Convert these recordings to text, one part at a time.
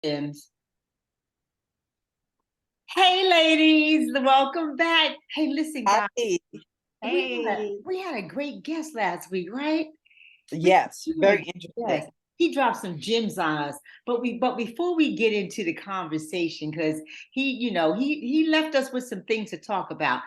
Sims. Hey, ladies, welcome back. Hey, listen, guys, Hi. Hey, we had a great guest last week, right? Yes, We had a very yes. interesting. He dropped some gems on us, but before we get into the conversation, because he left us with some things to talk about.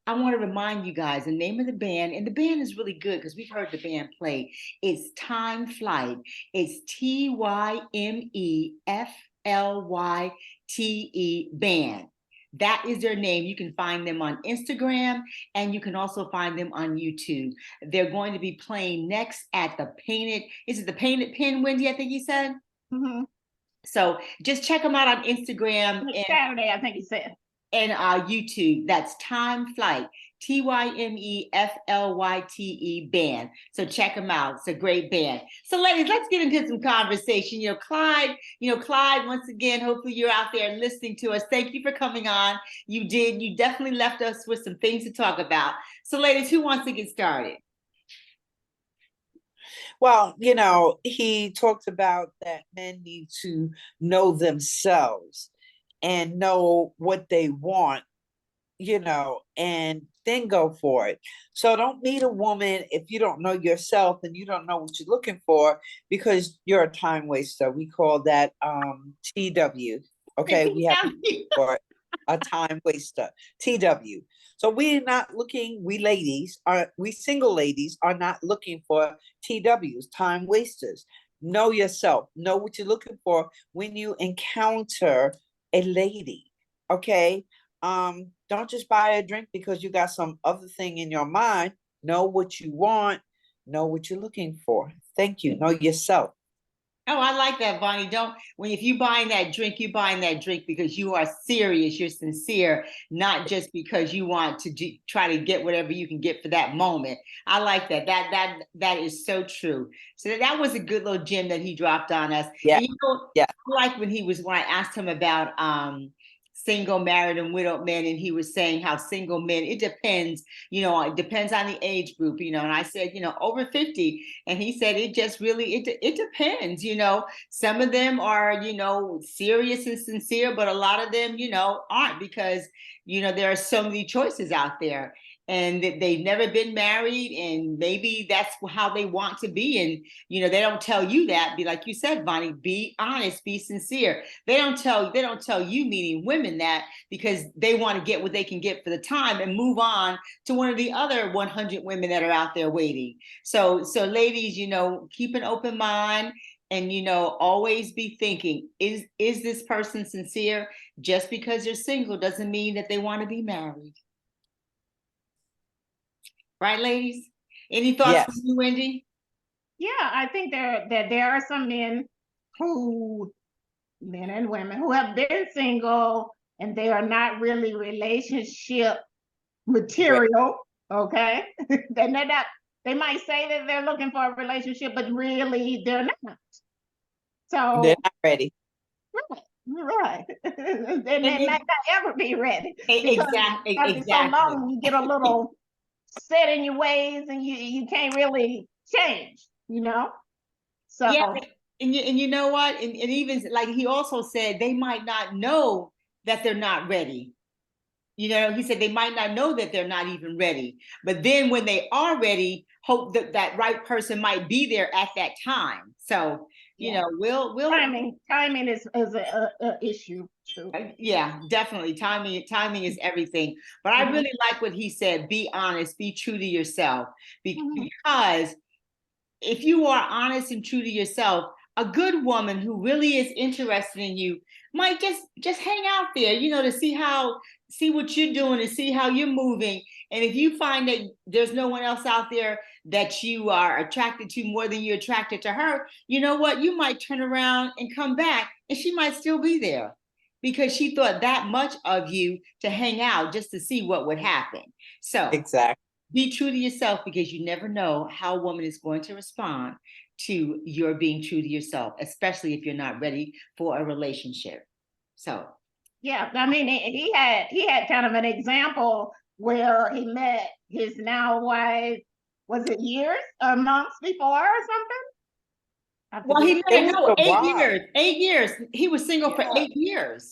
I want to remind you guys the name of the band, and the band is really good because we've heard the band play. It's Time Flight. It's TYMEFLYTE band. That is their name. You can find them on Instagram and you can also find them on YouTube. They're going to be playing next at the Painted, is it the Painted Pin, Wendy? I think you said. mm-hmm. So just check them out on Instagram Next Saturday, I think he said. and YouTube. That's Time Flight, TYMEFLYTE band. So check them out. It's a great band. So, ladies, let's get into some conversation. Clyde, once again, hopefully you're out there listening to us. Thank you for coming on. You definitely left us with some things to talk about. So, ladies, who wants to get started? Well, he talked about that men need to know themselves and know what they want, and then go for it. So don't meet a woman if you don't know yourself and you don't know what you're looking for because you're a time waster. We call that TW. Okay, we have for a time waster. TW. So we're not looking, we single ladies are not looking for TWs, time wasters. Know yourself, know what you're looking for when you encounter a lady. Okay. Don't just buy a drink because you got some other thing in your mind. Know what you want, know what you're looking for. Thank you. Know yourself. Oh, I like that, Bonnie. If you buying that drink, you buying that drink because you are serious, you're sincere, not just because you want to try to get whatever you can get for that moment. I like that. That is so true. So that was a good little gem that he dropped on us. Yeah. And Yeah. I like when I asked him about single, married, and widowed men, and he was saying how single men, it depends, it depends on the age group, and I said, over 50, and he said it just really it depends, some of them are, serious and sincere, but a lot of them, aren't because, there are so many choices out there and they've never been married and maybe that's how they want to be. And, they don't tell you that. Be like you said, Bonnie, be honest, be sincere. They don't tell you, meaning women, that because they want to get what they can get for the time and move on to one of the other 100 women that are out there waiting. So ladies, keep an open mind and always be thinking, is this person sincere? Just because they're single doesn't mean that they want to be married. Right, ladies? Any thoughts from Yes. you, Wendy? Yeah, I think there are some men and women who have been single and they are not really relationship Right. material. Okay, they're not. They might say that they're looking for a relationship, but really they're not. They're So not ready. right, and they And might not ever be ready because after so exactly. long you get a little set in your ways and you can't really change. Yeah, So and you know what? And even like he also said, they might not know that they're not ready. He said they might not know that they're not even ready. But then when they are ready, hope that that right person might be there at that time. So, yeah, we'll timing is a issue too. yeah, definitely. Timing is everything. But I Mhm. really like what he said. Be honest, be true to yourself. Mhm. Because if you are honest and true to yourself, a good woman who really is interested in you might just hang out there, to see what you're doing and see how you're moving. And if you find that there's no one else out there that you are attracted to more than you're attracted to her, you know what? You might turn around and come back and she might still be there because she thought that much of you to hang out just to see what would happen. So Exactly. be true to yourself because you never know how a woman is going to respond to your being true to yourself, especially if you're not ready for a relationship. So, Yeah, I mean, he had kind of an example where he met his now wife. Was it years or months before or something? I Well, he forget. It met, was no, a eight while. years, 8 years. He was single for Yeah. 8 years.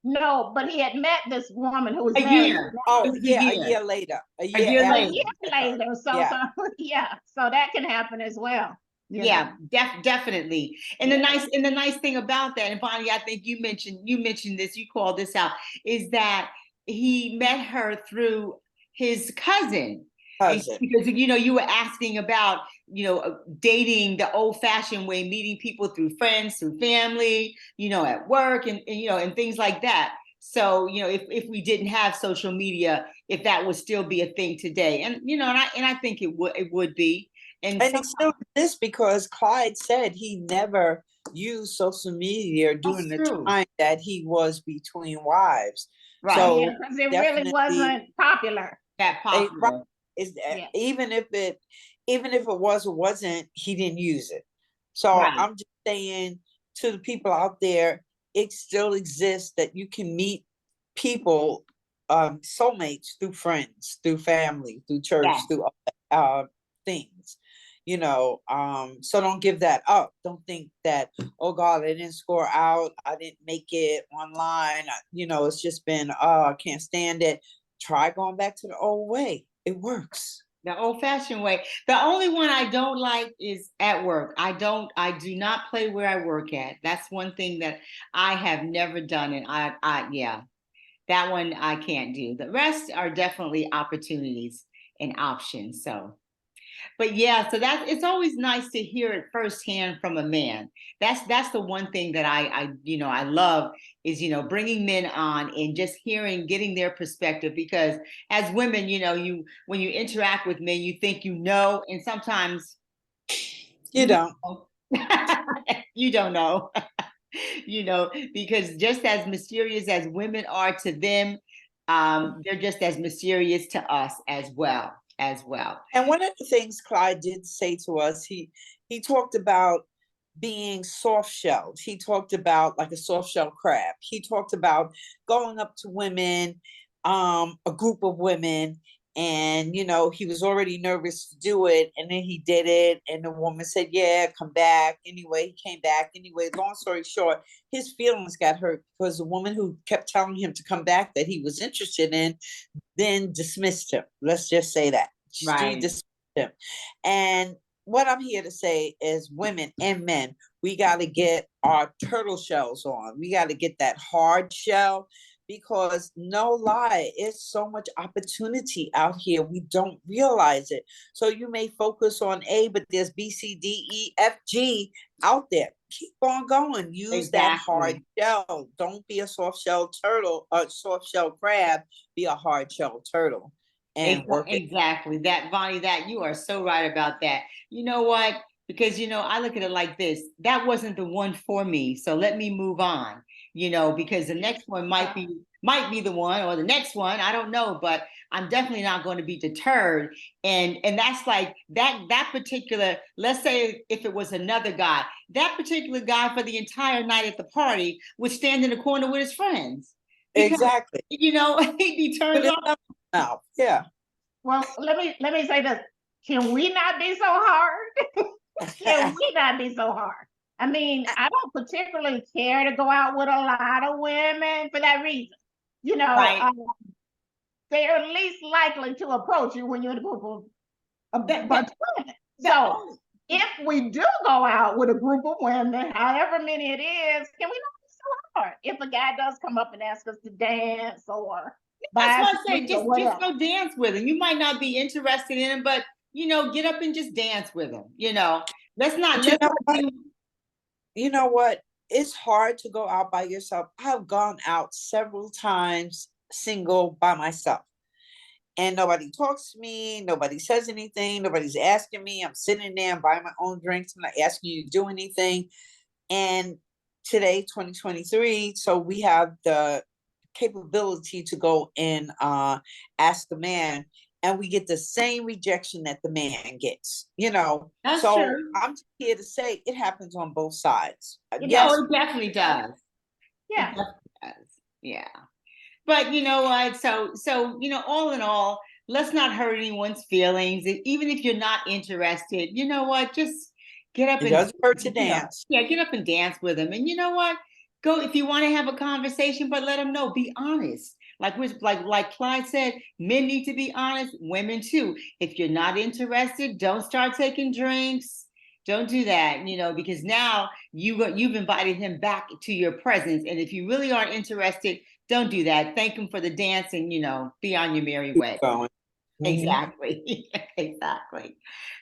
No, but he had met this woman who was A married year. It Oh, was a yeah, a year. year later, a A year year a after later. year he met her. later. So, Yeah, yeah, so that can happen as well. You know. Yeah, definitely. And Yeah. the nice thing about that, and Bonnie, I think you mentioned this, you called this out, is that he met her through his cousin. And cousin. because you were asking about dating the old-fashioned way, meeting people through friends, through family, at work, and things like that. So if we didn't have social media, if that would still be a thing today, and I think it would be. And And so it still exists because Clyde said he never used social media that's during the true. time that he was between wives. Right. Yeah, So because it really definitely, wasn't popular. That right, popular. is that Yeah. even if it was or wasn't, he didn't use it. So Right. I'm just saying to the people out there, it still exists that you can meet people, soulmates through friends, through family, through church, Yes. through things. So don't give that up. Don't think that, oh God, I didn't score out, I didn't make it online. It's just been, oh, I can't stand it. Try going back to the old way. It works. The old-fashioned way. The only one I don't like is at work. I do not play where I work at. That's one thing that I have never done. And yeah, that one I can't do. The rest are definitely opportunities and options. So but yeah, so it's always nice to hear it firsthand from a man. That's the one thing that I love is bringing men on and just getting their perspective, because as women, you when you interact with men, you think and sometimes You you don't. don't. You don't know. Because just as mysterious as women are to them, they're just as mysterious to us as well. And one of the things Clyde did say to us, he talked about being soft shelled. He talked about like a soft shell crab. He talked about going up to women, a group of women, and he was already nervous to do it, and then he did it, and the woman said, "Yeah, come back." Anyway, he came back. Anyway, long story short, his feelings got hurt because the woman who kept telling him to come back that he was interested in then dismissed him. Let's just say that. She Right. dismissed him. And what I'm here to say is women and men, we got to get our turtle shells on. We got to get that hard shell, because no lie, it's so much opportunity out here. We don't realize it. So you may focus on A, but there's B, C, D, E, F, G out there. Keep on going. Use that hard Exactly. shell. Don't be a soft shell turtle or soft shell crab. Be a hard shell turtle and work it. Exactly. That, Bonnie, that you are so right about that. You know what? Because I look at it like this. That wasn't the one for me. So let me move on. Because the next one might be the one, or the next one. I don't know, but I'm definitely not going to be deterred. And that's like that particular, let's say if it was another guy, that particular guy for the entire night at the party would stand in the corner with his friends. Because Exactly. he'd be But turned it's on. not now. Yeah. Well, let me say this. Can we not be so hard? Can we not be so hard? I mean, I don't particularly care to go out with a lot of women for that reason. You know, Right. they're least likely to approach you when you're in a group of a That, bunch that, of women. that, So if we do go out with a group of women, however many it is, can we not be so hard? If a guy does come up and ask us to dance or that's buy us what a I say. drink or Just whatever. go dance with him. You might not be interested in him, but get up and just dance with him. Let's not But you let's know not what? do. You know what? It's hard to go out by yourself. I've gone out several times single by myself, and nobody talks to me. Nobody says anything. Nobody's asking me. I'm sitting there and buying my own drinks. I'm not asking you to do anything. And today, 2023, so we have the capability to go and ask the man, and we get the same rejection that the man gets. That's So true. I'm just here to say it happens on both sides. It Yes, does. Oh, it definitely does. It Yeah. definitely does. Yeah. But you know what? So all in all, let's not hurt anyone's feelings. Even if you're not interested, you know what? Just Get up It and doesn't hurt to you know, dance. yeah, get up and dance with them. And you know what? Go if you want to have a conversation, but let them know. Be honest. Like Clyde said, men need to be honest, women too. If you're not interested, don't start taking drinks. Don't do that, because now you've invited him back to your presence. And if you really aren't interested, don't do that. Thank him for the dance and be on your merry way. Going. Exactly. Exactly.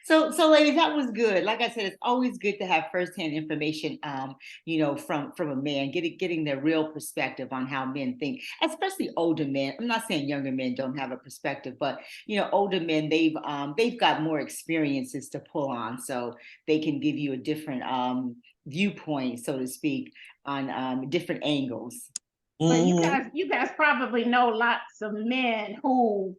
So ladies, that was good. Like I said, it's always good to have firsthand information, from a man, getting their real perspective on how men think, especially older men. I'm not saying younger men don't have a perspective, but older men, they've got more experiences to pull on, so they can give you a different viewpoint, so to speak, on different angles. But you guys probably know lots of men who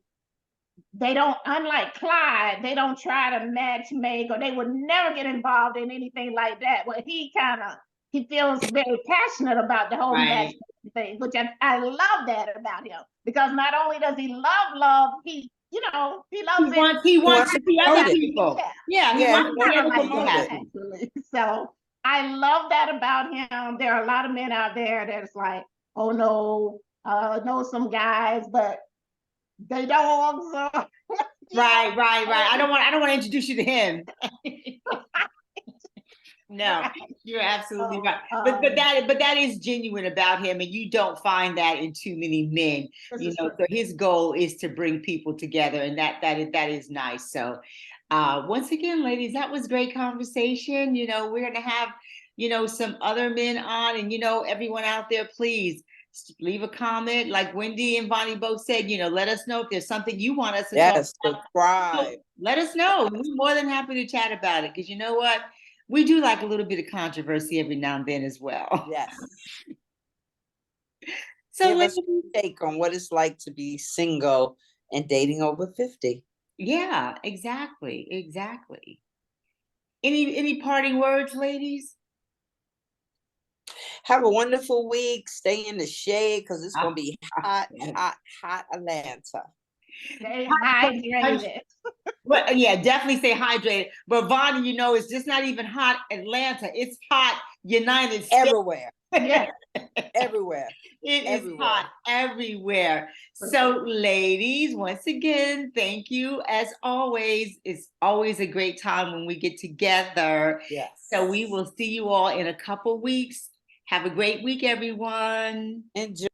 they don't, unlike Clyde, they don't try to match make, or they would never get involved in anything like that. But he feels very passionate about the whole Right. matchmaking thing, which I love that about him, because not only does he love, he loves it. He wants to to see promote other it. people. Yeah. He wants to see Kind other of like people that, happy. actually. So I love that about him. There are a lot of men out there that's like, oh no, know some guys, but they don't. So, Right. I don't want to introduce you to him. No, Right. you're absolutely So, right. But that is genuine about him, and you don't find that in too many men. So his goal is to bring people together, and that is nice. So, once again, ladies, that was great conversation. We're gonna have some other men on, and everyone out there, please leave a comment. Like Wendy and Bonnie both said, let us know if there's something you want us to talk about. Subscribe. Let us know. We're more than happy to chat about it, because you know what? We do like a little bit of controversy every now and then as well. Yes. So give us a take on what it's like to be single and dating over 50. Yeah, exactly. Any parting words, ladies? Have a wonderful week. Stay in the shade, because it's going to be hot Atlanta. Stay hydrated. Well, yeah, definitely stay hydrated. But Vonnie, it's just not even hot Atlanta. It's hot United States. Everywhere. Yeah. Everywhere. It is hot everywhere. So, ladies, once again, thank you. As always, it's always a great time when we get together. Yes. So we will see you all in a couple weeks. Have a great week, everyone. Enjoy.